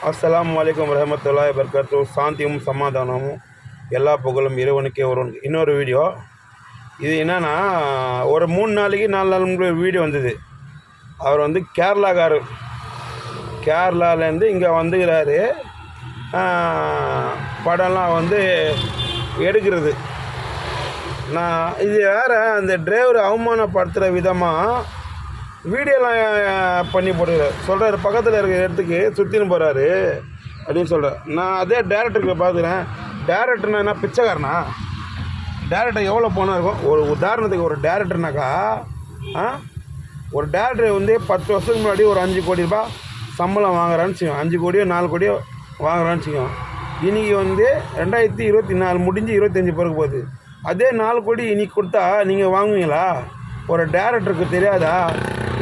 அஸ்ஸலாமு அலைக்கும் வரஹ்மத்துல்லாஹி வபரகாத்துஹு. சாந்தியும் சமாதானமும் எல்லா புகழும் இறைவனுக்கே ஒருவனுக்கு. இன்னொரு வீடியோ இது என்னென்னா, ஒரு 3 நாளைக்கு 4 நாள் முன்னாடி வீடியோ வந்தது. அவர் வந்து கேரளாலேருந்து இங்கே வந்துக்கிறாரு. படம்லாம் வந்து எடுக்கிறது. நான் இது வேறு அந்த டிரைவர் அவமானப்படுத்துகிற விதமாக வீடியோலாம் பண்ணி போட்டுக்கிறார். சொல்கிறார் பக்கத்தில் இருக்கிற இடத்துக்கு சுற்றின்னு போகிறாரு அப்படின்னு சொல்கிறார். நான் அதே டேரக்டருக்கு பார்க்குறேன். டேரக்டர்னா என்ன பிச்சைக்காரனா? டேரக்டர் எவ்வளோ போனால் இருக்கும்? ஒரு உதாரணத்துக்கு ஒரு டேரக்டர்னாக்கா ஒரு டேரக்டர் வந்து 10 வருஷத்துக்கு முன்னாடி ஒரு 5 கோடி ரூபாய் சம்பளம் வாங்குறான்னு வச்சுக்கோங்க. 5 கோடியோ 4 கோடியோ வாங்குறான்னு வச்சுக்கோங்க. இன்றைக்கி வந்து 2024 முடிஞ்சு 25 பிறகு போகுது. அதே 4 கோடி இன்றைக்கி கொடுத்தா நீங்கள் வாங்குவீங்களா? ஒரு டேரக்டருக்கு தெரியாதா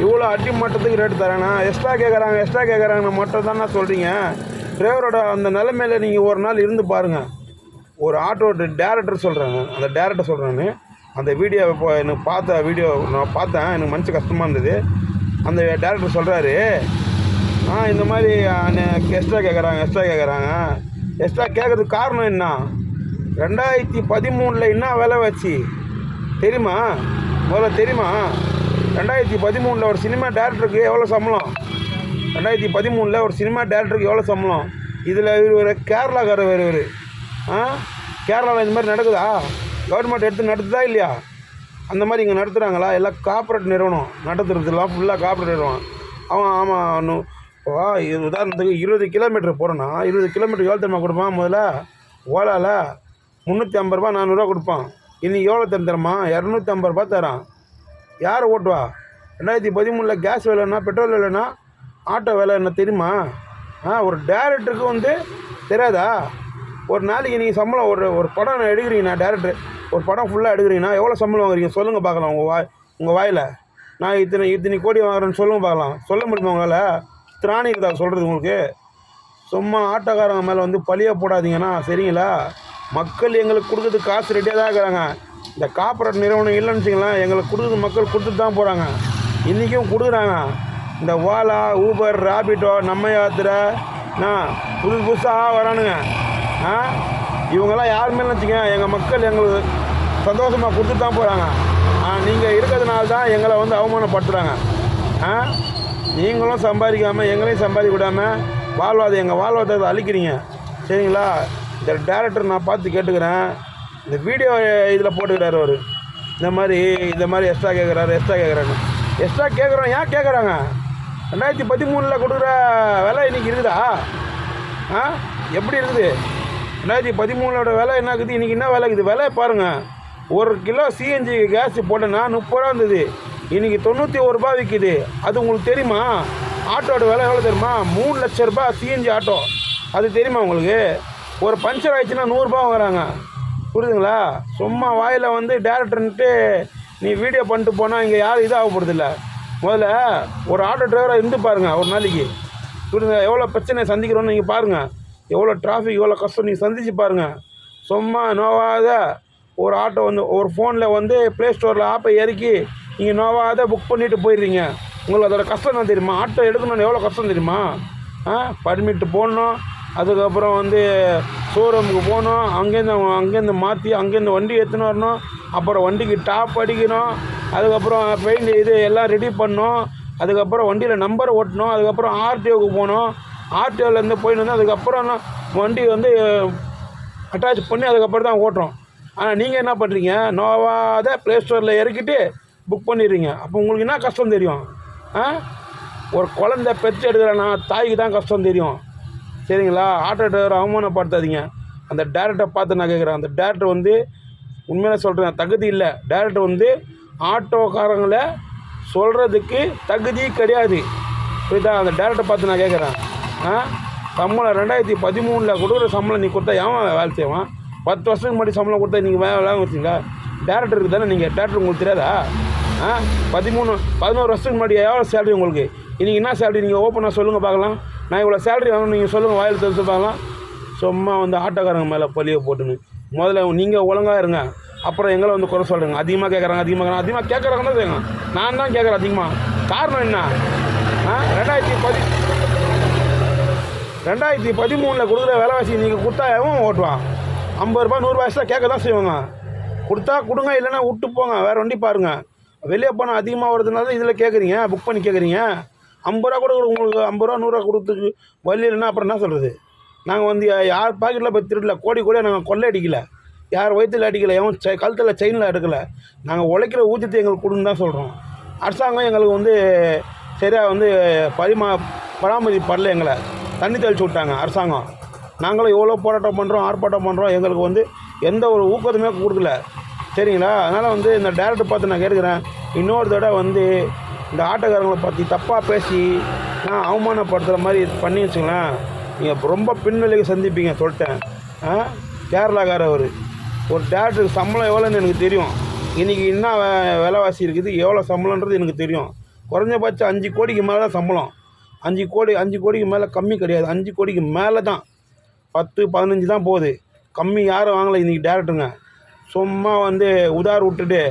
இவ்வளோ அடிமட்டத்துக்கு ரேட்டு தரேன்னா? எக்ஸ்ட்ரா கேட்குறாங்கன்னு மட்டும் தானே சொல்கிறீங்க. டிரைவரோட அந்த நிலைமையில் நீங்கள் ஒரு நாள் இருந்து பாருங்கள். ஒரு ஆட்டோ டேரக்டர் சொல்கிறாங்க, அந்த டேரக்டர் சொல்கிறேன்னு அந்த வீடியோ இப்போ எனக்கு பார்த்த வீடியோ நான் பார்த்தேன். எனக்கு மனசு கஷ்டமாக இருந்தது. அந்த டேரக்டர் சொல்கிறாரு, இந்த மாதிரி எக்ஸ்ட்ரா கேட்குறாங்க. எக்ஸ்ட்ரா கேட்குறதுக்கு காரணம் என்ன? 2013 என்ன விலை வச்சு தெரியுமா? முதல்ல தெரியுமா? 2013 ஒரு சினிமா டேரக்டருக்கு எவ்வளோ சம்பளம்? 2013 ஒரு சினிமா டேரக்டருக்கு எவ்வளோ சம்பளம்? இதில் ஒரு கேரளாக்காரர் வேறு கேரளாவில் இந்த மாதிரி நடக்குதா? கவர்மெண்ட் எடுத்து நடத்துதா இல்லையா? அந்த மாதிரி இங்கே நடத்துகிறாங்களா? எல்லாம் கார்ப்பரேட் நிறுவனம் நடத்துறதுலாம் ஃபுல்லாக கார்ப்பரேட் நிறுவனம். ஆமாம் இது உதாரணத்துக்கு 20 கிலோமீட்டர் போகிறோன்னா 20 கிலோமீட்டர் எவ்வளோ தெரியுமா கொடுப்பான்? முதல்ல ஓலாவில் 350 ரூபா 400 ரூபா கொடுப்பான். இன்றைக்கி எவ்வளோ தரமா? 250 ரூபா தரான். யார் ஓட்டுவா? 2013 கேஸ் விலைன்னா, பெட்ரோல் விலைன்னா, ஆட்டோ விலை என்ன தெரியுமா? ஒரு டேரக்டருக்கு வந்து தெரியாதா? ஒரு நாளைக்கு நீங்கள் சம்பளம் ஒரு படம் எடுக்கிறீங்கன்னா, டேரக்டர் ஒரு படம் ஃபுல்லாக எடுக்கிறீங்கன்னா எவ்வளோ சம்பளம் வாங்குறீங்க? சொல்லுங்கள் பார்க்கலாம். உங்கள் வாயில் நான் இத்தனை கோடி வாங்குறேன்னு சொல்லுங்கள் பார்க்கலாம். சொல்ல முடியுமா உங்களால்? திராணி இருக்கா சொல்கிறது உங்களுக்கு? சும்மா ஆட்டோக்காரங்க மேலே வந்து பழியாக போடாதீங்கன்னா சரிங்களா? மக்கள் எங்களுக்கு கொடுக்குறதுக்கு காசு ரெடியாக தான் இருக்கிறாங்க. இந்த கார்ப்பரேட் நிறுவனம் இல்லைன்னு வச்சிங்களேன், எங்களுக்கு கொடுக்குறது மக்கள் கொடுத்துட்டு தான் போகிறாங்க. இன்றைக்கும் கொடுக்குறாங்க. இந்த ஓலா, ஊபர், ராபிட்டோ, நம்ம யாத்திரை புதுசாக வரானுங்க. இவங்கெல்லாம் யாருமே வச்சுங்க, எங்கள் மக்கள் எங்களுக்கு சந்தோஷமாக கொடுத்துட்டு தான் போகிறாங்க. நீங்கள் இருக்கிறதுனால தான் எங்களை வந்து அவமானப்படுத்துகிறாங்க. நீங்களும் சம்பாதிக்காமல் எங்களையும் சம்பாதிக்க விடாமல் எங்கள் வாழ்வாதாரத்தை அழிக்கிறீங்க சரிங்களா? இந்த டேரக்டர் நான் பார்த்து கேட்டுக்கிறேன். இந்த வீடியோ இதில் போட்டுக்கிறாரு அவர். இந்த மாதிரி எக்ஸ்ட்ரா கேட்குறான்னு. எக்ஸ்ட்ரா கேட்குறோம். ஏன் கேட்குறாங்க? 2013 கொடுக்குற விலை இன்றைக்கி இருக்குதா? எப்படி இருக்குது? 2013 விலை என்ன இருக்குது? இன்றைக்கி என்ன விலை இருக்குது? விலை பாருங்கள். 1 கிலோ சிஎன்ஜி கேஸ் போட்டேன்னா 30 ரூபா இருந்தது. இன்றைக்கி 91 ரூபா விற்கிது. அது உங்களுக்கு தெரியுமா? ஆட்டோட விலை எவ்வளோ தெரியுமா? 3 லட்ச ரூபா சிஎன்ஜி ஆட்டோ. அது தெரியுமா உங்களுக்கு? ஒரு பஞ்சர் ஆகிடுச்சுன்னா 100 ரூபா வாங்குறாங்க. புரியுதுங்களா? சும்மா வாயில் வந்து டேரக்டர்ன்ட்டு நீ வீடியோ பண்ணிட்டு போனால் இங்கே யாரும் இதாக போகிறதில்ல. முதல்ல ஒரு ஆட்டோ டிரைவராக இருந்து பாருங்கள் ஒரு நாளைக்கு. புரியுதுங்க? எவ்வளோ பிரச்சனையை சந்திக்கிறோன்னு நீங்கள் பாருங்கள். எவ்வளோ டிராஃபிக், எவ்வளோ கஷ்டம் நீங்கள் சந்திச்சு பாருங்கள். சும்மா நோவாத ஒரு ஆட்டோ வந்து ஒரு ஃபோனில் வந்து ப்ளே ஸ்டோரில் ஆப்பை இறக்கி நீங்கள் நோவாத புக் பண்ணிவிட்டு போயிடுறீங்க. உங்களுக்கு அதோட கஷ்டம் தான் தெரியுமா? ஆட்டோ எடுக்கணும்னு எவ்வளோ கஷ்டம் தெரியுமா? பர்மிட்டு போடணும், அதுக்கப்புறம் வந்து ஷோரூமுக்கு போகணும், அங்கேருந்து மாற்றி அங்கேருந்து வண்டி எடுத்துன்னு வரணும், அப்புறம் வண்டிக்கு டாப் அடிக்கணும், அதுக்கப்புறம் பெயிண்ட் இது எல்லாம் ரெடி பண்ணணும், அதுக்கப்புறம் வண்டியில் நம்பர் ஓட்டணும், அதுக்கப்புறம் ஆர்டிஓவுக்கு போகணும், ஆர்டிஓவிலேருந்து போயிட்டு வந்து அதுக்கப்புறம் வண்டி வந்து அட்டாச் பண்ணி அதுக்கப்புறம் தான் ஓட்டுறோம். ஆனால் நீங்கள் என்ன பண்ணுறீங்க? நோவாத ப்ளே ஸ்டோரில் இறக்கிட்டு புக் பண்ணிடுறீங்க. அப்போ உங்களுக்கு என்ன கஷ்டம் தெரியும்? ஒரு குழந்தை பெற்று எடுக்கிறேன்னா தாய்க்கு தான் கஷ்டம் தெரியும் சரிங்களா? ஆட்டோ டிரைவர் அவமானப்படுத்தாதீங்க. அந்த டேரக்டரை பார்த்து நான் கேட்குறேன். அந்த டேரக்டர் வந்து உண்மையிலே சொல்கிறேன், தகுதி இல்லை. டேரக்டர் வந்து ஆட்டோக்காரங்களை சொல்கிறதுக்கு தகுதி கிடையாது. புரியுதா? அந்த டேரக்டரை பார்த்து நான் கேட்குறேன். சம்பளம் 2013 கொடுக்குற சம்பளம் நீ கொடுத்தா ஏன் வேலை செய்வான்? 10 வருஷத்துக்கு முன்னாடி சம்பளம் கொடுத்தா நீங்கள் வேலை வச்சிங்களா? டேரக்டருக்கு தானே நீங்கள். டேரக்டர் உங்களுக்கு தெரியாதா? 11 வருஷத்துக்கு முன்னாடி எவ்வளோ சேலரி உங்களுக்கு? இன்றைக்கி என்ன சேலரி நீங்கள் ஓப்பனாக சொல்லுங்கள் பார்க்கலாம். நான் இவ்வளோ சேலரி வாங்கணும் நீங்கள் சொல்லுங்கள், வாயில் தெரிஞ்சு பார்க்கலாம். சும்மா வந்து ஆட்டோக்காரங்க மேலே பழியை போட்டுன்னு முதல்ல நீங்கள் ஒழுங்காக இருங்க. அப்புறம் எங்களை வந்து குறை சொல்கிறேங்க. அதிகமாக கேட்குறாங்க தான் செய்யுங்க. நான் தான் கேட்குறேன் அதிகமாக. காரணம் என்ன? 2010 2013 கொடுக்குற விலைவாசி நீங்கள் கொடுத்தா எவன் ஓட்டுவான்? 50 ரூபா 100 ரூபாய்ஸில் கேட்க தான் செய்வாங்க. கொடுத்தா கொடுங்க, இல்லைன்னா விட்டு போங்க, வேறு வண்டி பாருங்கள். வெளியே போனால் அதிகமாக வருதுனால இதில் கேட்குறீங்க, புக் பண்ணி கேட்குறீங்க. 50 ரூபா கூட உங்களுக்கு 50 ரூபா 100 ரூபா கொடுத்துக்கு வழி இல்லைன்னா அப்புறம் என்ன சொல்கிறது? நாங்கள் வந்து யார் பாக்கெட்டில் போய் திருடல, கோடி கோடியாக நாங்கள் கொள்ளை அடிக்கலை, யார் வயிற்றில் அடிக்கலை, எவன் கழுத்தில் செயினில் எடுக்கலை. நாங்கள் உழைக்கிற ஊதியத்தை எங்களுக்கு கொடுன்னு தான் சொல்கிறோம். அரசாங்கம் எங்களுக்கு வந்து சரியாக வந்து பராமரிப்படல, எங்களை தண்ணி தெளிச்சு விட்டாங்க அரசாங்கம். நாங்களும் எவ்வளோ போராட்டம் பண்ணுறோம், ஆர்ப்பாட்டம் பண்ணுறோம், எங்களுக்கு வந்து எந்த ஒரு ஊக்கத்துமே கொடுக்கல. சரிங்களா? அதனால் வந்து இந்த டேரக்டர் பார்த்து நான் கேட்குறேன், இன்னொரு தடவை வந்து இந்த ஆட்டோக்காரங்களை பற்றி தப்பாக பேசி அவமானப்படுத்துகிற மாதிரி பண்ணி வச்சுங்களேன், நீங்கள் ரொம்ப பின்விளைவு சந்திப்பீங்க சொல்லிட்டேன். கேரளாக்கார ஒரு டேரக்டருக்கு சம்பளம் எவ்வளோன்னு எனக்கு தெரியும். இன்றைக்கி என்ன விலைவாசி இருக்குது, எவ்வளோ சம்பளன்றது எனக்கு தெரியும். குறைஞ்சபட்சம் 5 கோடிக்கு மேலே தான் சம்பளம். 5 கோடிக்கு மேலே கம்மி கிடையாது. 5 கோடிக்கு மேலே தான், 10-15 தான் போகுது. கம்மி யாரும் வாங்கலை இன்றைக்கி டேரக்டருங்க. சும்மா வந்து உதார் விட்டுட்டு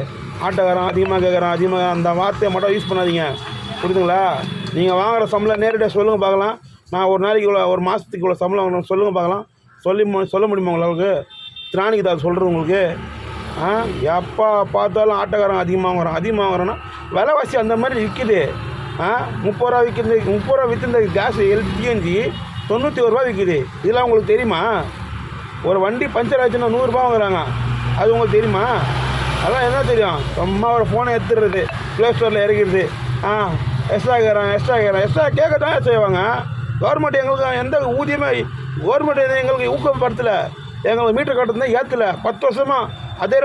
ஆட்டோக்காரன் அதிகமாக கேட்குறான், அந்த வார்த்தையை மட்டும் யூஸ் பண்ணாதீங்க, புரியுதுங்களா? நீங்கள் வாங்குகிற சம்பளம் நேரடியாக சொல்லுங்கள் பார்க்கலாம். நான் ஒரு நாளைக்கு இவ்வளோ, ஒரு மாதத்துக்கு இவ்வளோ சம்பளம் வாங்கணும் சொல்லுங்கள் பார்க்கலாம். சொல்ல முடியுமா உங்களுக்கு? திராணிக்கு தான் சொல்கிறது உங்களுக்கு? எப்போ பார்த்தாலும் ஆட்டோக்காரன் அதிகமாக வாங்குறோன்னா விலைவாசி அந்த மாதிரி விற்கிது. 30 ரூபா விற்கிது, 30 ரூபா விற்று இந்த கேஸ் சிஎன்ஜி 91 ரூபா விற்கிது. இதெல்லாம் உங்களுக்கு தெரியுமா? ஒரு வண்டி பஞ்சர் ஆச்சுன்னா 100 ரூபா வாங்குறாங்க, அது உங்களுக்கு தெரியுமா? அதெல்லாம் என்ன தெரியும்? சும்மா ஒரு ஃபோனை எடுத்துடுறது, ப்ளே ஸ்டோரில் இறக்கிறது, எக்ஸ்ட்ரா கேட்க தான் செய்வாங்க. கவர்மெண்ட் எங்களுக்கு எந்த ஊதியமே, கவர்மெண்ட் எங்களுக்கு ஊக்கப்படுத்தலை, எங்களுக்கு மீட்டர் கட்டணத்தை ஏற்றலை. 10 வருஷமாக அதே